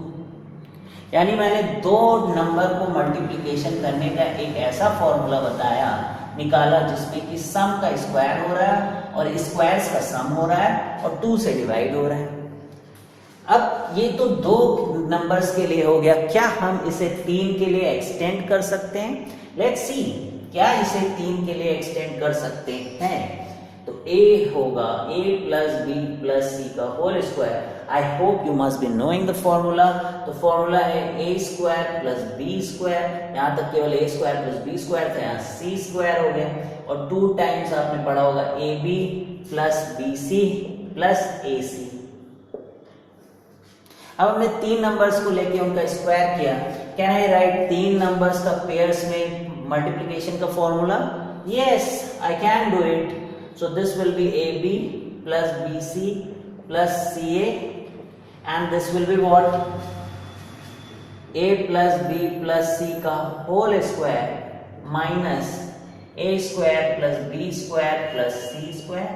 यानी मैंने 2 नंबर को मल्टीप्लिकेशन करने का एक ऐसा फॉर्मूला बताया, निकाला, जिसमें कि सम का स्क्वायर हो रहा है और स्क्वायर्स का सम हो रहा है और 2 से डिवाइड हो रहा है। अब ये तो 2 नंबर्स के लिए हो गया, क्या हम इसे 3 के लिए एक्सटेंड कर सकते हैं? लेट्स सी, क्या इसे 3 के लिए एक्सटेंड कर सकते हैं? तो a होगा a plus B plus C का whole square. I hope you must be knowing the formula. तो फॉर्मूला है a square plus B square, यहाँ तक केवल a square plus B square था, यहाँ c स्क्वायर हो गया, और 2 टाइम्स आपने पढ़ा होगा ab plus bc plus ac। अब हमने 3 नंबर्स को लेके उनका स्क्वायर किया। कैन आई राइट 3 नंबर्स का पेयर्स में मल्टीप्लिकेशन का formula? Yes, I can do it. So this will be AB plus BC plus CA, and this will be what? A plus B plus C का whole square minus A square plus B square plus C square,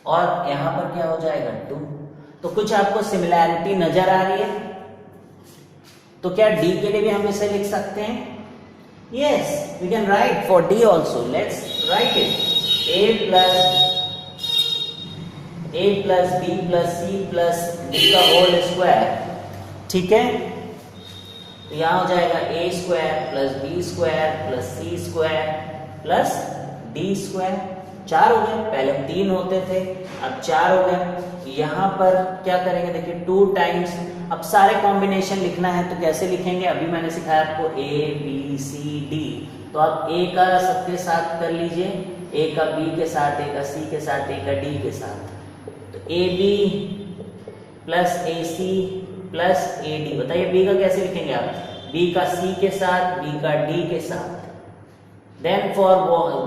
और यहाँ पर क्या हो जाएगा 2। तो कुछ आपको सिमिलैरिटी नजर आ रही है? तो क्या D के लिए भी हम इसे लिख सकते हैं? Yes, we can write for D also. Let's write it. a plus B plus C plus D का होल स्क्वायर, ठीक है, तो यहाँ हो जाएगा a square plus B square plus C square plus D square. 4 हो गए, पहले 3 होते थे, अब 4 हो गए। यहाँ पर क्या करेंगे, देखिए 2 टाइम्स, अब सारे कॉम्बिनेशन लिखना है तो कैसे लिखेंगे, अभी मैंने सिखाया आपको a b c d, तो आप a का सबके साथ कर लीजिए, a का b के साथ, a का c के साथ, a का d के साथ, तो ab plus ac plus ad। बताइए b का कैसे लिखेंगे आप, b का c के साथ, b का d के साथ। Then for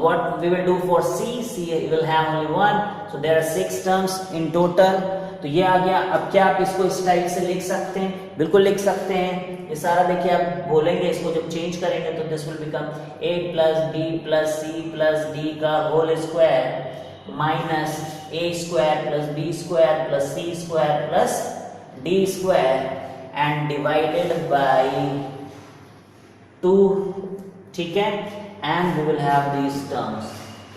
what we will do for c will have only 1, so there are 6 terms in total। तो ये आ गया। अब क्या आप इसको इस टाइप से लिख सकते हैं? बिल्कुल लिख सकते हैं। ये सारा देखिए आप बोलेंगे, इसको जब चेंज करेंगे तो this will become a plus B plus C plus D का whole square minus a square plus B square plus C square plus D square and divided by 2 ठीक है, and we will have these terms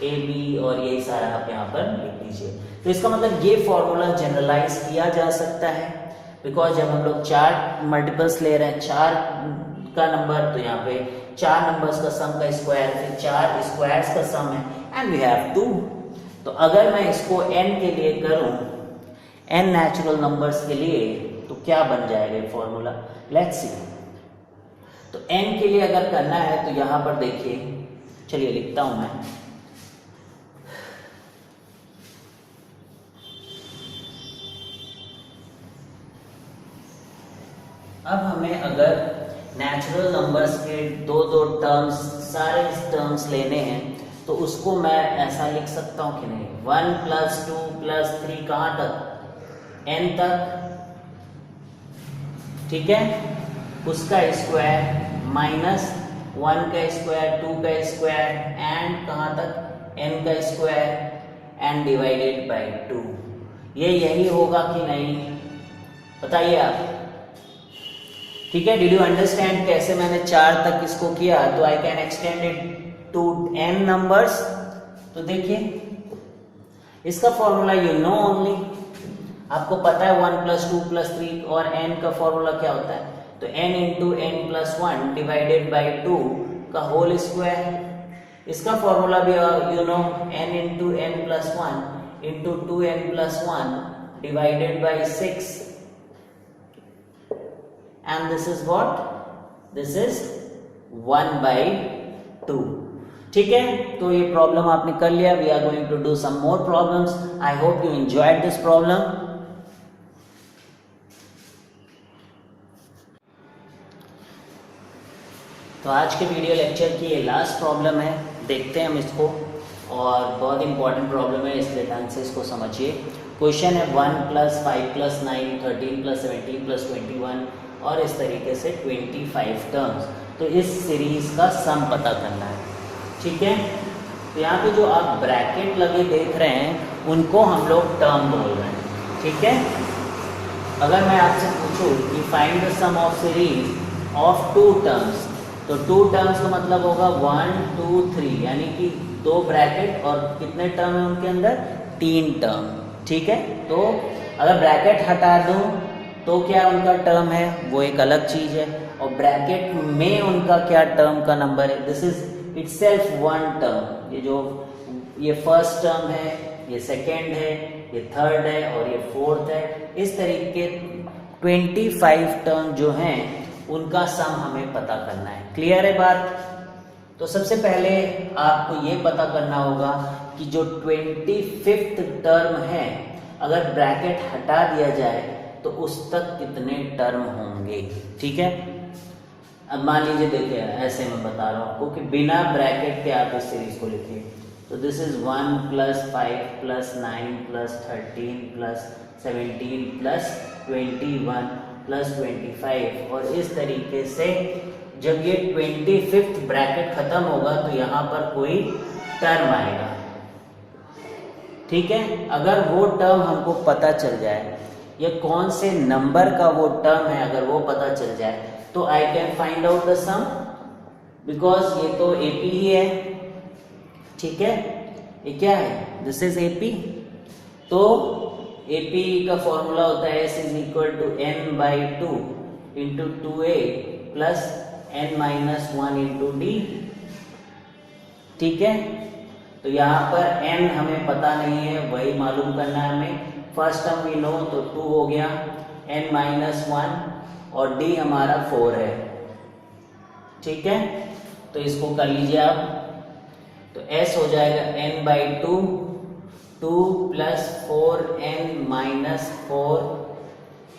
A B और यही सारा आप यहाँ पर लिख लीजिए। तो इसका मतलब ये फॉर्मूला जनरलाइज किया जा सकता है, बिकॉज जब हम लोग 4 मल्टीपल्स ले रहे हैं 4 का नंबर, तो यहाँ पे 4 नंबर्स का सम का स्क्वायर, फिर 4 स्क्वायर्स का सम है, एंड वी हैव 2। तो अगर मैं इसको n के लिए करूं, n नेचुरल नंबर्स के लिए, तो क्या बन जाएगा ये फॉर्मूला, लेट्स सी। तो n के लिए अगर करना है तो यहां पर देखिए, चलिए लिखता हूं मैं। अब हमें अगर नेचुरल नंबर्स के दो टर्म्स, सारे टर्म्स लेने हैं, तो उसको मैं ऐसा लिख सकता हूं कि नहीं, 1 + 2 + 3 कहां तक, n तक, ठीक है, उसका स्क्वायर माइनस 1 का स्क्वायर, 2 का स्क्वायर, एंड कहां तक, n का स्क्वायर एंड डिवाइडेड बाय 2। ये यही होगा कि नहीं, बताइए आप, ठीक है। डिड यू अंडरस्टैंड कैसे मैंने 4 तक इसको किया, तो I can extend it to n numbers. तो देखिए इसका फॉर्मूला यू नो ओनली, आपको पता है 1 + 2 + 3, और n का फॉर्मूला क्या होता है, तो n × n + 1 डिवाइडेड बाय 2 का होल स्क्वायर। इसका फॉर्मूला भी you know, n × n + 1 × 2n + 1 divided by 6, and this is what, this is 1/2, ठीक है। तो ये प्रॉब्लम आपने कर लिया। We are going to do some more problems. I hope you enjoyed this problem. तो आज के वीडियो लेक्चर की ये लास्ट प्रॉब्लम है, देखते हैं हम इसको, और बहुत इंपॉर्टेंट प्रॉब्लम है, इसलिए ढंग से इसको समझिए। क्वेश्चन है 1 + 5 + 9 13 + 17 + 21 और इस तरीके से 25 टर्म्स। तो इस सीरीज का सम पता करना है, ठीक है। तो यहाँ पे जो आप ब्रैकेट लगे देख रहे हैं उनको हम लोग टर्म बोल रहे हैं, ठीक है। अगर मैं आपसे पूछूं कि find the sum of series of 2 terms, तो 2 टर्म्स का मतलब होगा 1 2 3, यानी कि 2 ब्रैकेट और कितने टर्म है उनके अंदर, 3 टर्म, ठीक है। तो अगर ब्रैकेट हटा दूं तो क्या उनका टर्म है, वो एक अलग चीज है, और ब्रैकेट में उनका क्या टर्म का नंबर है, दिस इज इटसेल्फ 1 टर्म। ये फर्स्ट टर्म है, ये सेकेंड है, ये थर्ड है और ये फोर्थ है। इस तरीके 25 टर्म जो हैं उनका सम हमें पता करना है। क्लियर है बात। तो सबसे पहले आपको ये पता करना होगा कि जो 25th टर्म है, अगर ब्रैकेट हटा दिया जाए तो उस तक कितने टर्म होंगे, ठीक है। अब मान लीजिए, देखिए ऐसे मैं बता रहा हूँ आपको कि बिना ब्रैकेट के आप इस सीरीज को लिखिए। तो दिस इज 1 + 5 + 9 + 13 + 17 + 21 + 25, और इस तरीके से जब ये 25th ब्रैकेट खत्म होगा तो यहाँ पर कोई टर्म आएगा, ठीक है। अगर वो टर्म हमको पता चल जाए, या कौन से नंबर का वो टर्म है, अगर वो पता चल जाए, तो I can find out the sum, because ये तो AP ही है, ठीक है। ये क्या है, दिस इज AP। तो AP का फॉर्मूला होता है S = n/2 × 2a + n - 1 × d, ठीक है। तो यहाँ पर n हमें पता नहीं है, वही मालूम करना है हमें। फर्स्ट टर्म वी नो, तो 2 हो गया, n - 1, और d हमारा 4 है, ठीक है। तो इसको कर लीजिए आप। तो s हो जाएगा n/2, 2 + 4n - 4,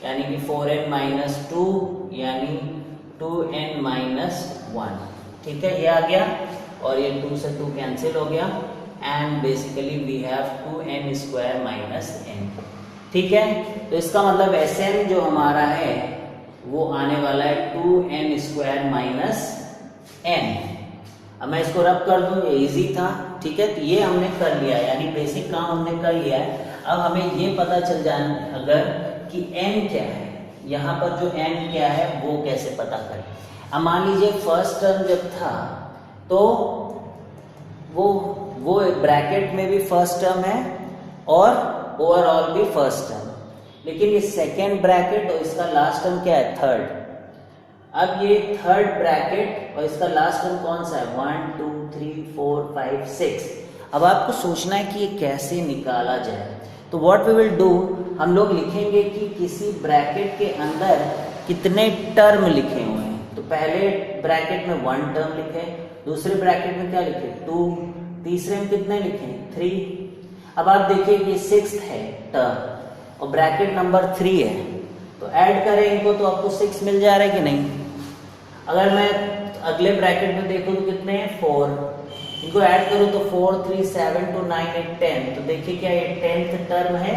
यानी कि 4n - 2, यानी 2n - 1, ठीक है। ये आ गया, और ये 2 से 2 कैंसिल हो गया, and basically we have 2n² - n, ठीक है। तो इसका मतलब Sm जो हमारा है वो आने वाला है 2n² - n। अब मैं इसको रब कर दूं, ये इजी था, ठीक है। तो ये हमने कर लिया, यानी बेसिक काम हमने कर लिया है। अब हमें ये पता चल जाए अगर कि n क्या है, यहाँ पर जो n क्या है वो कैसे पता करें। अब मान लीजिए फर्स्ट टर्म जब था तो वो ब्रैकेट में भी फर्स्ट टर्म है और ओवरऑल भी फर्स्ट टर्म, लेकिन ये सेकेंड ब्रैकेट और इसका लास्ट टर्म क्या है, थर्ड। अब ये थर्ड ब्रैकेट और इसका लास्ट टर्म कौन सा है, 1 2 3 4 5 6। अब आपको सोचना है कि ये कैसे निकाला जाए। तो व्हाट वी विल डू, हम लोग लिखेंगे कि किसी ब्रैकेट के अंदर कितने टर्म लिखे हुए हैं। तो पहले ब्रैकेट में 1 टर्म लिखे, दूसरे ब्रैकेट में क्या लिखे, 2, तीसरे में कितने लिखे, 3। अब आप देखिए कि 6th है टर्म और ब्रैकेट नंबर 3 है, तो ऐड करें इनको तो आपको 6 मिल जा रहा है कि नहीं। अगर मैं अगले ब्रैकेट में देखूं तो कितने हैं, 4, इनको ऐड करूं तो 4 3 7 2 9 8 10। तो देखिए क्या ये 10th टर्म है,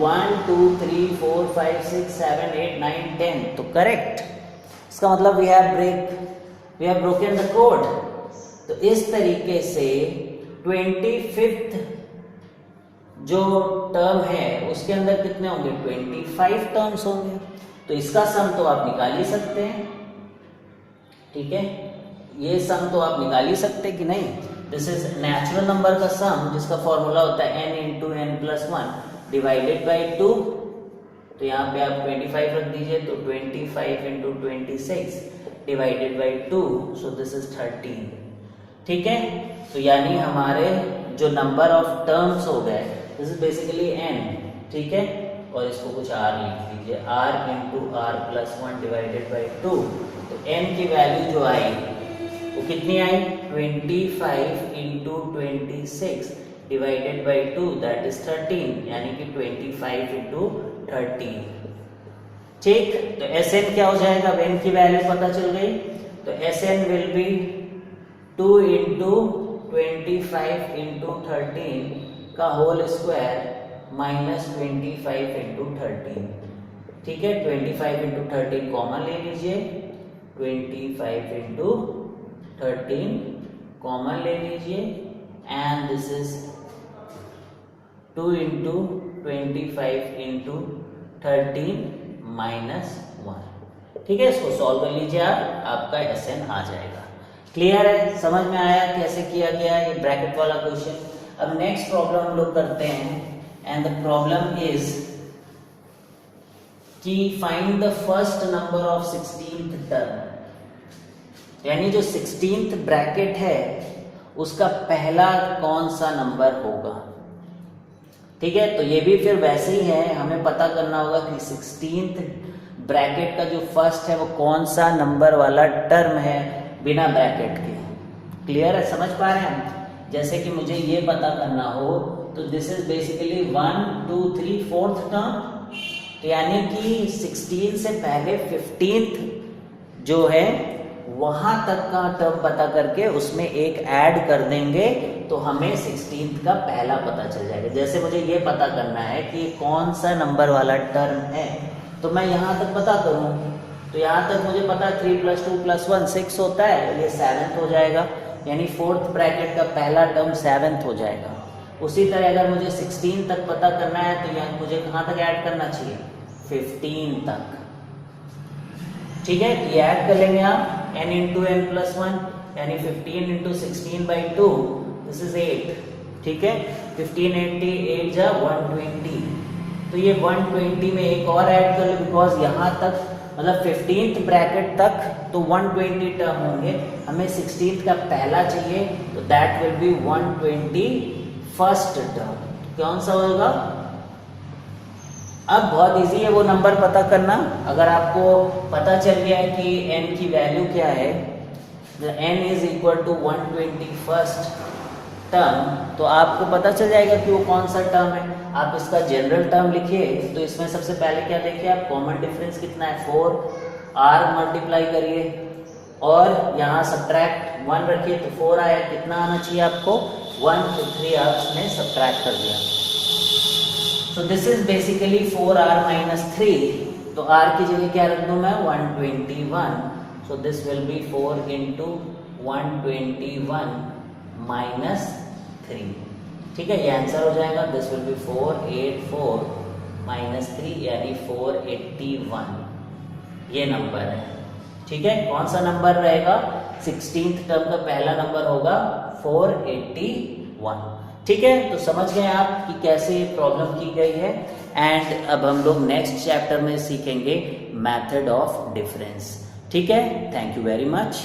1 2 3 4 5 6 7 8 9 10। तो करेक्ट, इसका मतलब we have broken the code. तो इस तरीके से 25th जो टर्म है उसके अंदर कितने होंगे, 25 टर्म्स होंगे। तो इसका सम तो आप निकाल ही सकते हैं, ठीक है, ये सम तो आप निकाल ही सकते हैं कि नहीं। दिस इज नेचुरल नंबर का सम जिसका फॉर्मूला होता है n into N plus 1 divided by 2। तो यहाँ पे आप 25 रख दीजिए, तो 25 into 26 divided by 2, so this is 13, ठीक है। तो यानी हमारे जो नंबर ऑफ टर्म्स हो गए, दिस इज बेसिकली n, ठीक है, और इसको कुछ r लिख दीजिए, r into r plus 1 divided by 2। तो n की वैल्यू जो आई वो कितनी आई, 25 into 26 divided by 2, that is 13, यानी कि 25 इंटू 13, ठीक। तो Sn क्या हो जाएगा, अब n की वैल्यू पता चल गई, तो Sn will be 2 into 25 into 13 का होल स्क्वायर माइनस 25 इंटू 13, ठीक है। 25 इंटू 13 कॉमन ले लीजिए, 25 इंटू 13 कॉमन ले लीजिए, and this is 2 into 25 into 13 minus 1, ठीक है। इसको सॉल्व कर लीजिए आप, आपका Sn आ जाएगा। क्लियर है, समझ में आया कैसे किया गया ये ब्रैकेट वाला क्वेश्चन। अब नेक्स्ट प्रॉब्लम हम लोग करते हैं, एंड द प्रॉब्लम इज कि find the first number of 16th term, यानी जो 16th ब्रैकेट है उसका पहला कौन सा नंबर होगा, ठीक है। तो ये भी फिर वैसे ही है, हमें पता करना होगा कि 16th ब्रैकेट का जो फर्स्ट है वो कौन सा नंबर वाला टर्म है बिना ब्रैकेट के। क्लियर है, समझ पा रहे हैं हम। जैसे कि मुझे ये पता करना हो तो this is basically 1 2 3 4th term, तो यानी कि 16 से पहले 15th जो है वहां तक का टर्म पता करके उसमें एक ऐड कर देंगे तो हमें 16th का पहला पता चल जाएगा। जैसे मुझे ये पता करना है कि कौन सा नंबर वाला टर्म है, तो मैं यहाँ तक पता करूँ, तो यहाँ तक मुझे पता है 3 + 2 + 1 6 होता है, ये 7th हो जाएगा, यानी 4th ब्रैकेट का पहला टर्म 7th हो जाएगा। उसी तरह अगर मुझे 16 तक पता करना है तो यहाँ मुझे कहाँ तक ऐड करना चाहिए, 15 तक, ठीक है। ये ऐड कर लेंगे आप, n इंटू एन प्लस 1 यानी 15 इंटू 16 बाई 2, दिस इज 8, ठीक है। 15 80 8 जा 120, तो ये 120 में एक और ऐड कर लो, बिकॉज यहाँ तक मतलब 15th ब्रैकेट तक तो 120 टर्म होंगे, हमें 16th का पहला चाहिए, तो that will be 121st term. कौन सा होगा, अब बहुत इजी है वो नंबर पता करना। अगर आपको पता चल गया है कि n की वैल्यू क्या है, n is equal to 121st term, तो आपको पता चल जाएगा कि वो कौन सा टर्म है। आप इसका जनरल टर्म लिखिए, तो इसमें सबसे पहले क्या देखिए आप, कॉमन डिफरेंस कितना है 4, r मल्टीप्लाई करिए और यहाँ सब्ट्रैक्ट 1 रखिए, तो 4 आया, कितना आना चाहिए आपको 1, तो 3 आप इसमें सब्ट्रैक्ट कर दिया। So this is basically 4r minus 3, तो r की जगह क्या रख दूं मैं 121, so this will be 4 into 121 minus 3, ठीक है, ये आंसर हो जाएगा। दिस विल बी 484 minus 3 यानी 481, ये नंबर है, ठीक है। कौन सा नंबर रहेगा 16th टर्म का पहला नंबर होगा 481। ठीक है, तो समझ गए आप कि कैसे प्रॉब्लम की गई है। एंड अब हम लोग नेक्स्ट चैप्टर में सीखेंगे मेथड ऑफ डिफरेंस। ठीक है, थैंक यू वेरी मच।